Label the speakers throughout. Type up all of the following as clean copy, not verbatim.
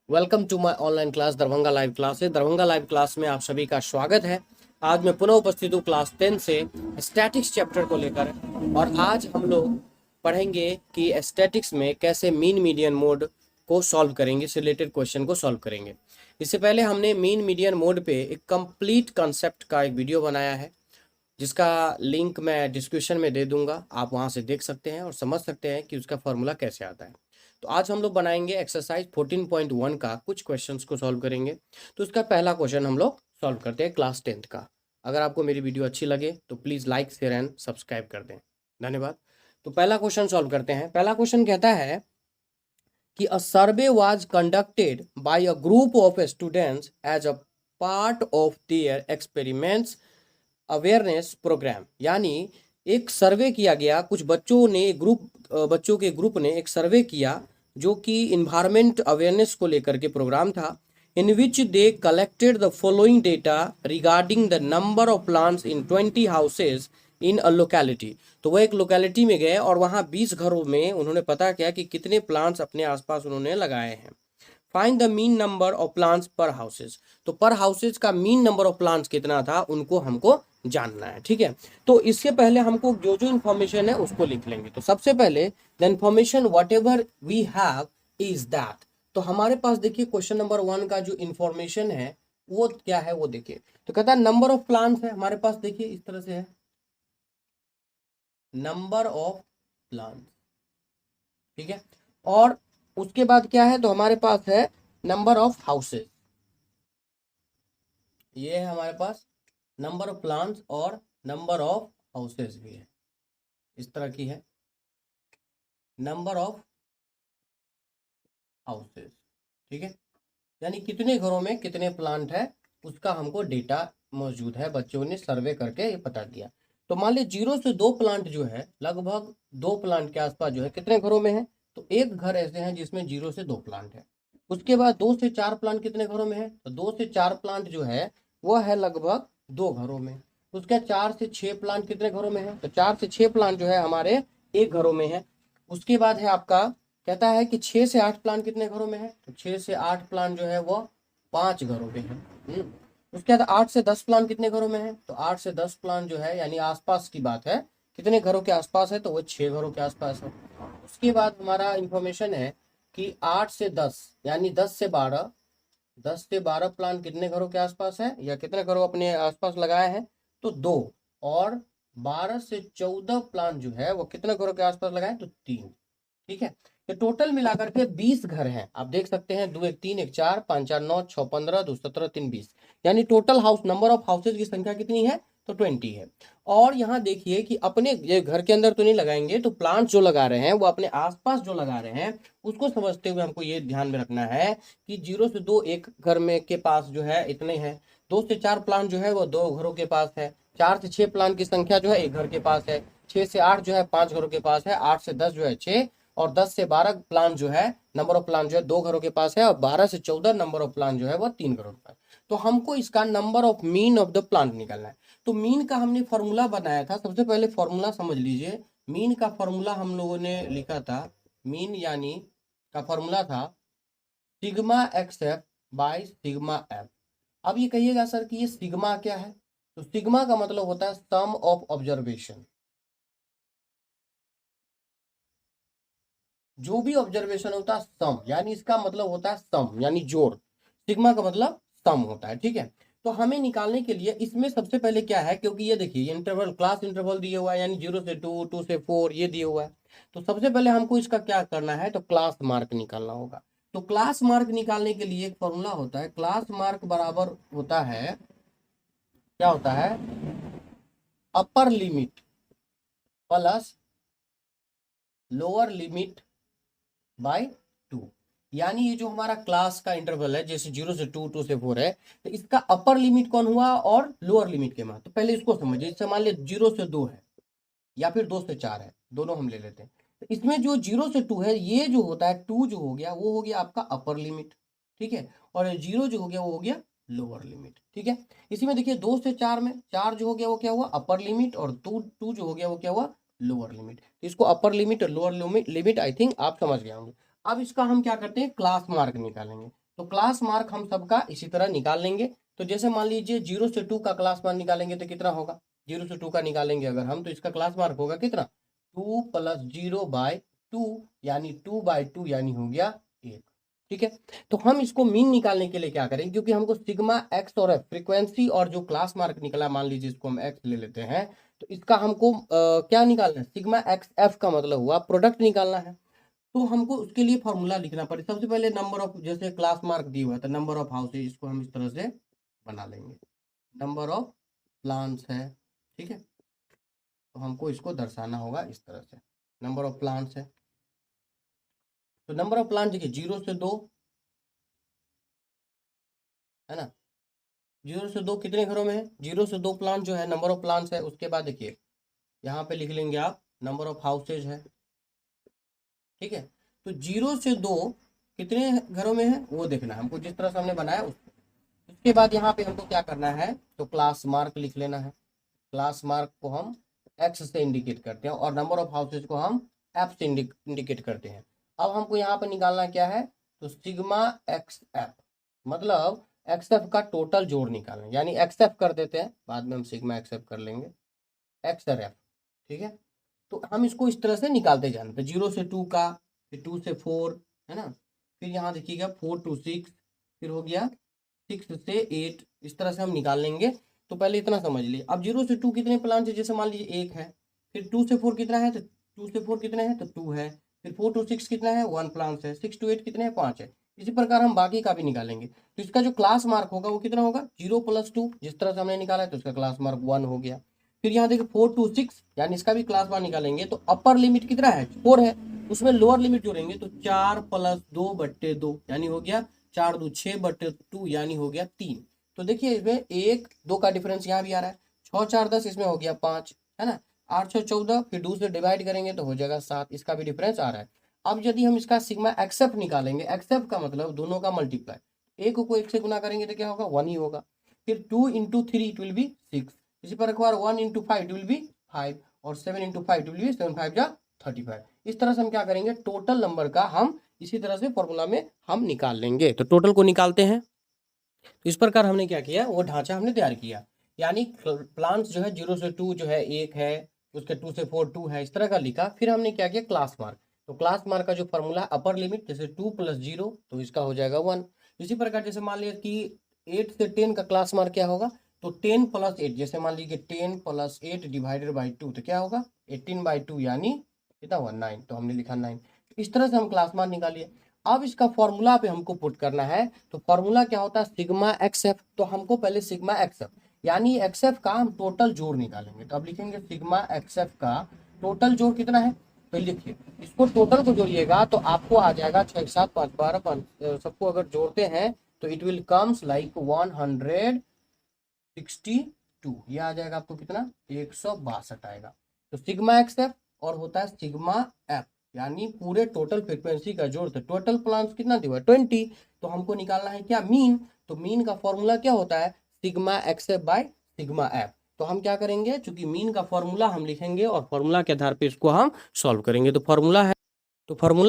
Speaker 1: Welcome to my online class Darbhanga live classes. Darbhanga live class में आप सभी का स्वागत है। आज मैं पुनः उपस्थित हूँ क्लास 10 से स्टैटिक्स चैप्टर को लेकर। और आज हम लोग पढ़ेंगे कि स्टैटिक्स में कैसे मीन मीडियन मोड को सॉल्व करेंगे, इस रिलेटेड क्वेश्चन को सॉल्व करेंगे। इससे पहले हमने मीन मीडियन मोड पे एक कंप्लीट कॉन्सेप्ट का एक वीडियो बनाया है, जिसका लिंक मैं डिस्क्रिप्शन में दे दूंगा। आप वहां से देख सकते हैं और समझ सकते हैं कि उसका फॉर्मूला कैसे आता है। तो आज हम लोग बनाएंगे एक्सरसाइज 14.1 का कुछ क्वेश्चंस को सॉल्व करेंगे। तो इसका पहला क्वेश्चन हम लोग सॉल्व करते हैं क्लास 10th का। अगर आपको मेरी वीडियो अच्छी लगे तो please like share and subscribe कर दें। धन्यवाद। तो पहला क्वेश्चन सॉल्व करते हैं। पहला क्वेश्चन कहता है कि a survey was conducted by a group of students as a part of their experiments awareness programme. यानी एक सर्वे किया गया, कुछ बच्चों के ग्रुप ने एक सर्वे किया जो कि इन्वायरमेंट अवेयरनेस को लेकर के प्रोग्राम था। In which they collected the following data regarding the number of plants in 20 houses in a locality. तो वह एक लोकेलिटी में गए और वहाँ 20 घरों में उन्होंने पता किया कि कितने प्लांट्स अपने आसपास उन्होंने लगाए हैं। Find the mean number of plants पर हाउसेज। तो पर हाउसेज का मीन नंबर ऑफ प्लांट्स कितना था उनको हमको जानना है। ठीक है, तो इससे पहले हमको जो जो इन्फॉर्मेशन है उसको लिख लेंगे। तो सबसे पहले the information whatever we have is that. तो हमारे पास देखिए क्वेश्चन नंबर 1 का जो इन्फॉर्मेशन है वो क्या है, वो देखिए। तो कहता है नंबर ऑफ प्लांट्स है हमारे पास, देखिए इस तरह से है नंबर ऑफ प्लांट्स। ठीक है, और उसके बाद क्या है, तो हमारे पास है नंबर ऑफ हाउसेज। ये है हमारे पास नंबर ऑफ प्लांट्स और नंबर ऑफ हाउसेज भी है, इस तरह की है नंबर ऑफ हाउसेज। ठीक है, यानी कितने घरों में कितने प्लांट है उसका हमको डेटा मौजूद है, बच्चों ने सर्वे करके ये पता किया। तो मान लीजिए 0 से 2 प्लांट जो है, लगभग 2 प्लांट के आसपास जो है कितने घरों में है, तो एक घर ऐसे हैं जिसमें 0 से 2 प्लांट है। उसके बाद 2 से 4 प्लांट कितने घरों में है, तो 2 से 4 प्लांट जो है वो है लगभग 2 घरों में। उसके 4 से 6 प्लांट कितने घरों में है, तो 4 से 6 प्लांट जो है हमारे एक घरों में है। उसके बाद है आपका, कहता है कि 6 से 8 प्लांट कितने घरों में है, तो 6 से 8 प्लांट जो है वो 5 घरों में है। उसके बाद 8 से 10 प्लांट कितने घरों में है, तो 8 से 10 प्लांट जो है यानी आसपास की बात है, कितने घरों के आसपास है, तो वो 6 घरों के आसपास है। उसके बाद हमारा इंफॉर्मेशन है कि 8 से 10 यानी 10 से 12 प्लांट कितने घरों के आसपास है, या कितने घरों अपने आसपास लगाए हैं, तो 2। और 12 से 14 प्लांट जो है वो कितने घरों के आसपास लगाए, तो 3। ठीक है, तो टोटल मिलाकर के 20 घर हैं। आप देख सकते हैं 2 1 3 1 4 5 4 9 6 15 2 17 3 20, यानी total house number of houses की संख्या कितनी है, तो 20 है। और यहाँ देखिए कि अपने ये घर के अंदर तो नहीं लगाएंगे, तो प्लांट जो लगा रहे हैं वो अपने आसपास जो लगा रहे हैं उसको समझते हुए हमको ये ध्यान में रखना है कि 0 से 2 एक घर में के पास जो है इतने हैं, 2 से 4 प्लांट जो है वो 2 घरों के पास है, 4 से 6 प्लांट की संख्या जो है एक घर के पास है, 6 से 8 जो है 5 घरों के पास है, 8 से 10 जो है 6, और 10 से 12 प्लांट जो है नंबर ऑफ प्लांट जो है 2 घरों के पास है, और 12 से 14 नंबर ऑफ प्लांट जो है वो 3 घरों के पास। तो हमको इसका number of mean of the plant निकालना है। तो मीन का हमने फॉर्मूला बनाया था, सबसे पहले फॉर्मूला समझ लीजिए। मीन का फॉर्मूला हम लोगों ने लिखा था, मीन यानी का फॉर्मूला था sigma x F by sigma F. अब ये कहिएगा सर कि ये सिग्मा क्या है, तो सिग्मा का मतलब होता है सम ऑफ ऑब्जर्वेशन। जो भी ऑब्जर्वेशन होता है सम, यानी इसका मतलब होता है सम यानी जोड़। सिग्मा का मतलब सम होता है। ठीक है, तो हमें निकालने के लिए इसमें सबसे पहले क्या है, क्योंकि ये देखिए इंटरवल, क्लास इंटरवल दिया हुआ है, यानी 0 से 2 2 से 4 ये दिया हुआ है। तो सबसे पहले हमको इसका क्या करना है, तो क्लास मार्क निकालना होगा। तो क्लास मार्क निकालने के लिए एक फॉर्मूला होता है, क्लास मार्क बराबर होता है, क्या होता है, upper limit plus lower limit by 2। यानी ये जो हमारा क्लास का इंटरवल है, जैसे 0 से 2 2 से 4 है, तो इसका अपर लिमिट कौन हुआ और लोअर लिमिट के मान। तो पहले इसको समझिए, जैसे मान लिया 0 से 2 है या फिर 2 से 4 है, दोनों हम ले लेते हैं। तो इसमें जो 0 से 2 है, ये जो होता है 2 जो हो गया वो हो गया आपका अपर लिमिट। ठीक है, और 0 जो हो गया वो हो गया लोअर लिमिट। ठीक है, इसी में देखिए 2 से 4 में 4 जो हो गया वो क्या हुआ, अपर लिमिट, और 2 जो हो गया वो क्या हुआ, लोअर लिमिट। इसको अपर लिमिट और लोअर लिमिट आई थिंक आप समझ गए होंगे। अब इसका हम क्या करते हैं, क्लास मार्क निकालेंगे। तो क्लास मार्क हम सबका इसी तरह निकाल लेंगे। तो जैसे मान लीजिए 0 से 2 का क्लास मार्क निकालेंगे तो कितना होगा, 0 से 2 का निकालेंगे अगर हम, तो इसका क्लास मार्क होगा कितना, 2 + 0/2, यानी 2/2 यानी हो गया 1। ठीक है, तो हम इसको मीन निकालने के लिए क्या करेंगे, क्योंकि हमको सिग्मा एक्स और एफ फ्रीक्वेंसी और जो क्लास मार्क निकला, मान लीजिए इसको हम एक्स ले लेते हैं, तो इसका हमको क्या निकालना है, सिग्मा एक्स एफ का मतलब हुआ प्रोडक्ट निकालना है। तो हमको उसके लिए फॉर्मूला लिखना पड़े। सबसे पहले नंबर ऑफ, जैसे क्लास मार्क दिया हुआ है तो नंबर ऑफ हाउसेज, इसको हम इस तरह से बना लेंगे, नंबर ऑफ प्लांट्स है। ठीक है, तो हमको इसको दर्शाना होगा इस तरह से, नंबर ऑफ प्लांट्स है। तो नंबर ऑफ प्लांट देखिए 0 से 2 है ना, 0 से 2 कितने घरों में है, 0 से 2 प्लांट जो है नंबर ऑफ प्लांट्स है। उसके बाद देखिए यहाँ पे लिख लेंगे आप नंबर ऑफ हाउसेज है। ठीक है, तो 0 से 2 कितने घरों में है वो देखना है हमको, जिस तरह से हमने बनाया उसके बाद यहाँ पे हमको क्या करना है, तो क्लास मार्क लिख लेना है। क्लास मार्क को हम एक्स से इंडिकेट करते हैं और नंबर ऑफ हाउसेज को हम एफ से इंडिकेट करते हैं। अब हमको यहाँ पे निकालना क्या है, तो सिग्मा एक्स एफ, मतलब एक्स एफ का टोटल जोड़ निकालना है, यानी एक्स एफ कर देते हैं, बाद में हम सिग्मा एक्स एफ कर लेंगे, एक्स और एफ। ठीक है, तो हम इसको इस तरह से निकालते जाते हैं, 0 से 2 का, फिर 2 से 4 है ना, फिर यहाँ देखिएगा 4 to 6, फिर हो गया 6 से 8, इस तरह से हम निकाल लेंगे। तो पहले इतना समझ लिए। अब 0 से 2 कितने प्लांट है, जैसे मान लीजिए 1 है, फिर 2 से 4 कितना है, तो 2 से 4 कितने हैं, तो 2 है, फिर 4 to 6 कितना है, 1 प्लांट है, 6 to 8 कितने हैं, 5 है। इसी प्रकार हम बाकी का भी निकालेंगे। तो इसका जो क्लास मार्क होगा वो कितना होगा, 0 + 2, जिस तरह से हमने निकाला है तो इसका क्लास मार्क 1 हो गया। फिर यहाँ देखिए 4 to 6, यानी इसका भी क्लास मार्क निकालेंगे, तो अपर लिमिट कितना है, 4 है, उसमें लोअर लिमिट जोड़ेंगे तो 4 + 2/2, यानी हो गया 4 2 6/2, यानी हो गया 3। तो देखिए इसमें 1 2 का डिफरेंस यहाँ भी आ रहा है, 6 4 10, इसमें हो गया 5 है ना, 8 6 14, फिर 2 से डिवाइड करेंगे तो हो जाएगा 7, इसका भी डिफरेंस आ रहा है। अब यदि हम इसका सिग्मा एक्सेप्ट निकालेंगे, एक्सेप्ट का मतलब दोनों का मल्टीप्लाई, एक को 1 से गुना करेंगे तो क्या होगा, 1 ही होगा। फिर 2 × 3 इट विल बी 6, इसी प्रकार 1 × 5 इट विल बी 5, और 7 × 5 इट विल बी 7 5 जा 35। इस तरह से हम क्या करेंगे, टोटल नंबर का हम इसी तरह से फॉर्मूला में हम निकाल लेंगे। तो टोटल को निकालते हैं, तो इस प्रकार हमने क्या किया, वो ढांचा हमने तैयार किया, यानी प्लांट्स जो है 0 से 2 जो है 1 है, उसके 2 से 4 2 है, इस तरह का लिखा। फिर हमने क्या किया, क्लास मार्क, तो क्लास मार्क का जो फॉर्मूला अपर लिमिट, जैसे 2 + 0 तो इसका हो जाएगा 1। इसी प्रकार जैसे मान लिया कि 8 से 10 का क्लास मार्क क्या होगा, तो 10 + 8, जैसे मान लीजिए 10 + 8 / 2 तो क्या होगा, 18/2, यानी कितना हुआ 9, तो हमने लिखा 9। इस तरह से हम क्लास मार्क निकालिए। अब इसका फॉर्मूला पे हमको पुट करना है, तो फॉर्मूला क्या होता है, सिग्मा एक्स एफ। तो हमको पहले सिग्मा एक्स एफ, यानी एक्स एफ का हम टोटल जोड़ निकालेंगे। तो अब लिखेंगे सिग्मा एक्स एफ का टोटल जोड़ कितना है, तो लिखिए इसको टोटल को जोड़िएगा तो आपको आ जाएगा 6 7 5 12 5, सबको अगर जोड़ते हैं तो इट विल कम्स लाइक 162, ये आ जाएगा आपको कितना, 162 आएगा। तो सिग्मा एक्स एफ और होता है सिग्मा एफ, यानी पूरे टोटल फ्रीक्वेंसी का जोड़। तो टोटल प्लांट्स कितना दिया, 20। तो हमको निकालना है क्या, मीन। तो मीन का फॉर्मूला क्या होता है, sigma x F by sigma F. तो हम क्या करेंगे, चूंकि मीन का फॉर्मूला हम लिखेंगे और फॉर्मूला के आधार पे इसको हम सॉल्व करेंगे। तो फॉर्मूला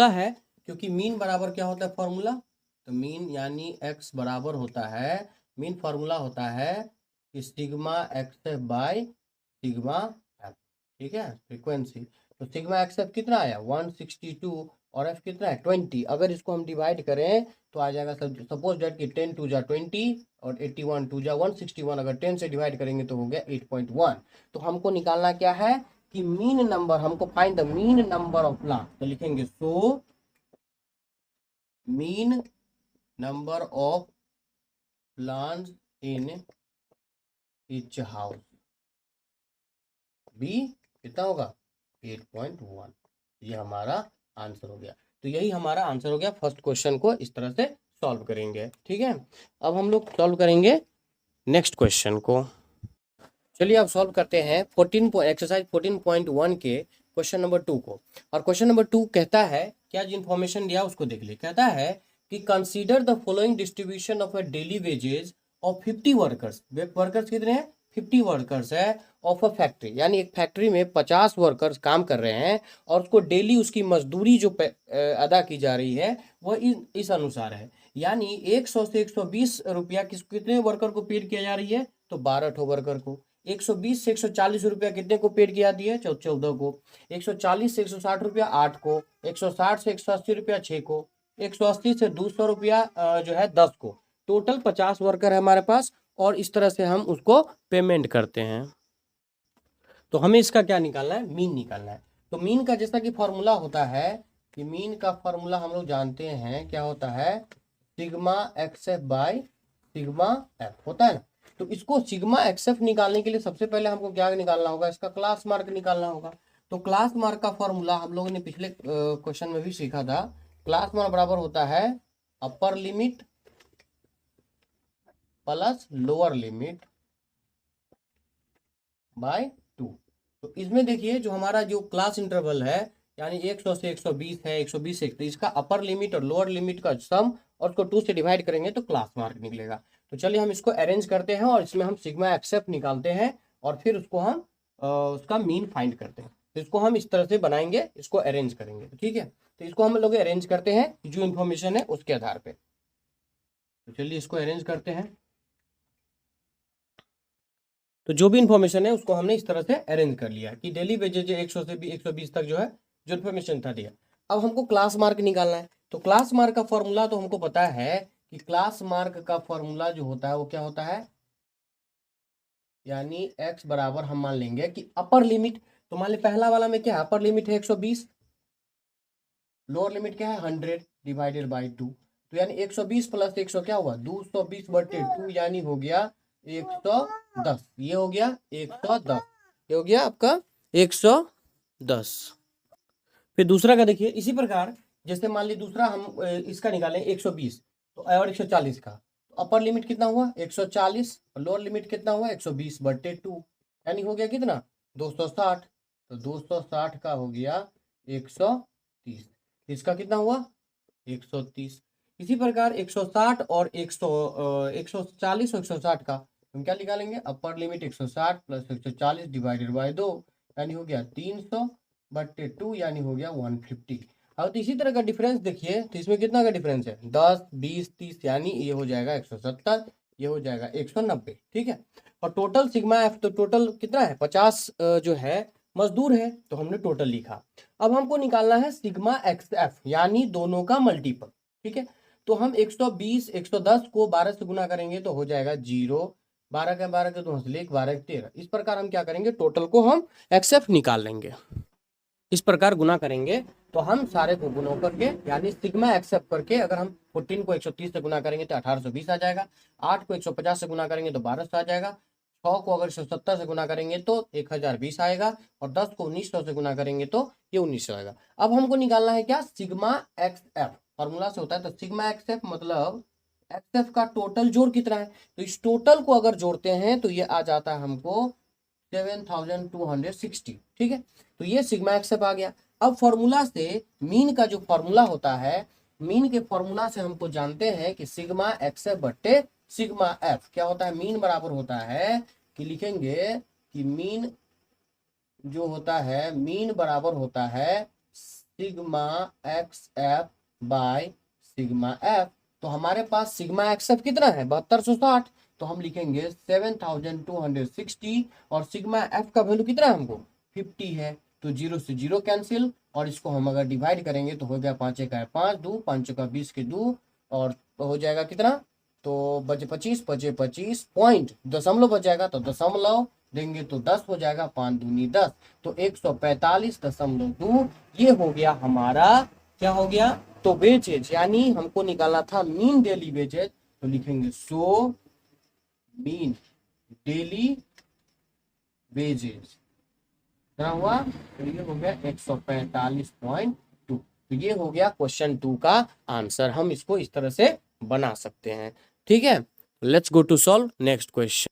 Speaker 1: है, क्योंकि मीन बराबर क्या होता है फॉर्मूला, तो मीन यानी एक्स बराबर होता है, मीन फॉर्मूला होता है कि sigma x F by sigma F. ठीक है, फ्रीक्वेंसी। तो सिग्मा एक्स एफ कितना आया, 162, और एफ कितना है 20। अगर इसको हम डिवाइड करें तो आ जाएगा, सपोज डेट कि 10 2 जा 20 और 81 2 जा 161, अगर 10 से डिवाइड करेंगे तो हो गया 8.1। तो हमको निकालना क्या है कि मीन नंबर, हमको find the mean number of plant. तो लिखेंगे so mean number of plants in each house be कितना होगा, 8.1। ये हमारा आंसर हो गया। तो यही हमारा आंसर हो गया। फर्स्ट क्वेश्चन को इस तरह से सॉल्व करेंगे। ठीक है, अब हम लोग सॉल्व करेंगे नेक्स्ट क्वेश्चन को। चलिए अब सॉल्व करते हैं एक्सरसाइज 14.1 के क्वेश्चन नंबर 2 को। और क्वेश्चन नंबर 2 कहता है, क्या जो इन्फॉर्मेशन दिया उसको देख ले। कहता है कि consider the following distribution of a daily wages of 50 workers. Workers कितने हैं, 50 वर्कर्स है, ऑफ अ फैक्ट्री, यानी एक फैक्ट्री में 50 वर्कर्स काम कर रहे हैं और उसको डेली उसकी मजदूरी जो अदा की जा रही है वह इस अनुसार है। यानी 100 से 120 रुपया कितने वर्कर को पेड किया जा रही है, तो 12 ठो वर्कर को। 120 से 140 रुपया कितने को पेड किया दी है, 14 को। 140 से 160 रुपया 8 को। 160 से 180 रुपया 6 को। 180 से 200 रुपया जो है 10 को। टोटल 50 वर्कर है हमारे पास, और इस तरह से हम उसको पेमेंट करते हैं। तो हमें इसका क्या निकालना है, मीन निकालना है। तो मीन का जैसा कि फॉर्मूला होता है, कि मीन का फॉर्मूला हम लोग जानते हैं क्या होता है, सिग्मा एक्सएफ बाय सिग्मा एफ होता है ना। तो इसको सिग्मा एक्सएफ निकालने के लिए सबसे पहले हमको क्या निकालना होगा, इसका क्लास मार्क निकालना होगा। तो क्लास मार्क का फॉर्मूला हम लोगों ने पिछले क्वेश्चन में भी सीखा था। क्लास मार्क बराबर होता है upper limit plus lower limit by 2। तो इसमें देखिए जो हमारा जो क्लास इंटरवल है, यानी 100 से 120 है, 120 से 130 का अपर लिमिट और लोअर लिमिट का सम, और उसको 2 से डिवाइड करेंगे तो क्लास मार्क निकलेगा। तो चलिए हम इसको अरेंज करते हैं, और इसमें हम सिग्मा एक्सएफ निकालते हैं, और फिर उसको हम उसका मीन फाइंड करते हैं। तो इसको हम इस तरह से बनाएंगे, इसको अरेंज करेंगे, ठीक है। तो इसको हम लोग अरेंज करते हैं जो इन्फॉर्मेशन है उसके आधार पर। तो चलिए इसको अरेंज करते हैं। तो जो भी इन्फॉर्मेशन है उसको हमने इस तरह से अरेंज कर लिया कि डेली वेजेज 100 से 120 तक जो है जो इन्फॉर्मेशन था दिया। अब हमको क्लास मार्क निकालना है। तो क्लास मार्क का फॉर्मूला तो हमको पता है कि क्लास मार्क का फॉर्मूला जो होता है वो क्या होता है, यानी x बराबर हम मान लेंगे कि अपर लिमिट, तो मान ली पहला वाला में क्या है, अपर लिमिट है 120, लोअर लिमिट क्या है 100 डिवाइडेड बाई 2। तो यानी 120 प्लस 100 क्या हुआ 220/2, यानी हो गया 110। ये हो गया 110, ये हो गया आपका 110। फिर दूसरा का देखिए इसी प्रकार, जैसे मान ली दूसरा हम इसका निकालें 120 तो और 140 का, तो अपर लिमिट कितना हुआ 140 और लोअर लिमिट कितना हुआ 120/2, यानी हो गया कितना 260। तो 260 का हो गया 130, इसका कितना हुआ 130। इसी प्रकार 160 और 140 और 160 का हम क्या निकालेंगे, upper limit 160 plus 140 divided by 2, यानी हो गया 300/2, यानी हो गया 150। अब तो इसी तरह का डिफरेंस देखिए, तो इसमें कितना का डिफरेंस है 10 20 30, यानी ये हो जाएगा 170, ये हो जाएगा 190, ठीक है। और टोटल सिग्मा एफ, तो टोटल कितना है 50 जो है मजदूर है, तो हमने टोटल लिखा। अब हमको निकालना है सिग्मा एक्स एफ, यानी दोनों का मल्टीपल, ठीक है। तो हम 120 110 को 12 से गुना करेंगे तो हो जाएगा 0, 12 के 12 के 2 हंसलेख 12 के 13। इस प्रकार हम क्या करेंगे, टोटल को हम एक्सएफ निकाल लेंगे। इस प्रकार गुना करेंगे तो हम सारे को गुना करके, यानी सिग्मा एक्सेप्ट करके, अगर हम 14 को 130 से गुना करेंगे तो 1820 आ जाएगा, 8 को 150 से गुना करेंगे तो 1200 आ जाएगा, 6 को अगर 170 से गुना करेंगे तो 1020 आएगा, और 10 को 1900 से गुना करेंगे तो ये 1900 आएगा। अब हमको निकालना है क्या, सिग्मा एक्स एफ, फॉर्मूला से होता है। तो सिग्मा एक्स एफ मतलब एक्स एफ का टोटल जोड़ कितना है, तो इस टोटल को अगर जोड़ते हैं तो ये आ जाता है हमको 7260, ठीक है। तो ये सिग्मा एक्सएफ आ गया। अब फॉर्मूला से मीन का जो फॉर्मूला होता है, मीन के फॉर्मूला से हमको जानते हैं कि सिग्मा एक्सएफ बट्टे सिग्मा एफ क्या होता है, मीन बराबर होता है कि लिखेंगे कि मीन जो होता है, मीन बराबर होता है sigma x F by sigma F. तो हमारे पास सिग्मा एक्सएफ कितना है 7260, तो हम लिखेंगे 7260, और सिग्मा एफ का वैल्यू कितना है हमको 50 है। तो 0 से 0 कैंसिल, और इसको हम अगर डिवाइड करेंगे तो हो गया 5 का 5 2 5 का 20 के 2, और हो जाएगा कितना, तो बचे 25, बचे 25 पॉइंट, दशमलव बच जाएगा तो दशमलव देंगे तो 10 हो जाएगा, 5 दूनी 10, तो 145.2 ये हो गया हमारा, क्या हो गया, तो वेजेज, यानी हमको निकालना था मीन डेली वेजेज। तो लिखेंगे सो मीन डेली वेजेज क्या हुआ, तो ये हो गया 145.2। तो ये हो गया क्वेश्चन 2 का आंसर। हम इसको इस तरह से बना सकते हैं, ठीक है। Let's go to solve next question.